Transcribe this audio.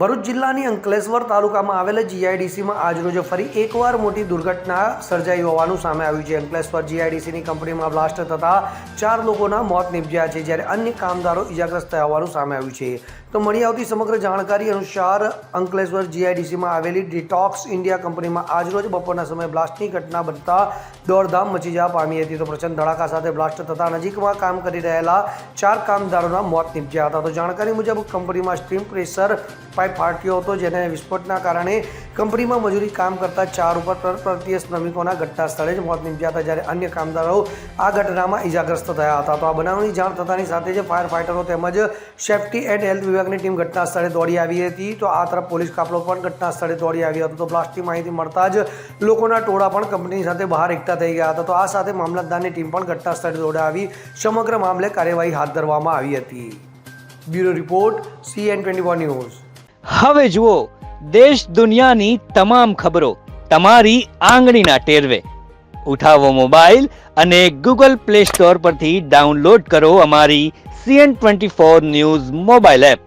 ભરૂચ જિલ્લાની અંકલેશ્વર તાલુકામાં આવેલ જીઆઈડીસીમાં આજરોજ ફરી એકવાર મોટી દુર્ઘટના સર્જાઈ હોવાનું સામે આવ્યું છે। અંકલેશ્વર જીઆઈડીસીની કંપનીમાં બ્લાસ્ટ થતાં 4 લોકોના મોત નીપજ્યા છે, જ્યારે અન્ય કામદારો ઇજાગ્રસ્ત થયા હોવાનું સામે આવ્યું છે। તો મળી આવતી સમગ્ર જાણકારી અનુસાર અંકલેશ્વર જીઆઈડીસીમાં આવેલી ડિટોક્સ ઇન્ડિયા કંપનીમાં આજરોજ બપોરના સમયે બ્લાસ્ટની ઘટના બનતા દોડધામ મચી જવા પામી હતી। તો પ્રચંડ ધડાકા સાથે બ્લાસ્ટ થતાં નજીકમાં કામ કરી રહેલા 4 કામદારોના મોત નીપજ્યા હતા। તો જાણકારી મુજબ કંપનીમાં સ્ટીમ પ્રેશર પાઇપ ફાટ્યો હતો, જેને વિસ્ફોટના કારણે કંપનીમાં મજૂરી કામ કરતા 4 ઉપર પરપ્રાંતીય શ્રમિકોના ઘટના સ્થળે જ મોત નીપજ્યા હતા, જ્યારે અન્ય કામદારો આ ઘટનામાં ઇજાગ્રસ્ત થયા હતા। તો આ બનાવની જાણ થતાની સાથે જ ફાયર ફાઇટરો તેમજ સેફ્ટી એન્ડ હેલ્થ વિભાગની ટીમ ઘટના સ્થળે દોડી આવી હતી। તો આ તરફ પોલીસ કાફલો પણ ઘટના સ્થળે દોડી આવ્યો હતો। તો બ્લાસ્ટની માહિતી મળતા જ લોકોના ટોળા પણ કંપની સાથે બહાર એકઠા થઈ ગયા હતા। તો આ સાથે મામલતદારની ટીમ પણ ઘટના સ્થળે દોડી આવી સમગ્ર મામલે કાર્યવાહી હાથ ધરવામાં આવી હતી। Bureau report CN24 news. હવે જુઓ દેશ દુનિયાની તમામ ખબરો તમારી આંગળીના ટેરવે। ઉઠાવો મોબાઈલ અને ગૂગલ પ્લે સ્ટોર પરથી ડાઉનલોડ કરો અમારી CN24 ન્યૂઝ મોબાઈલ એપ।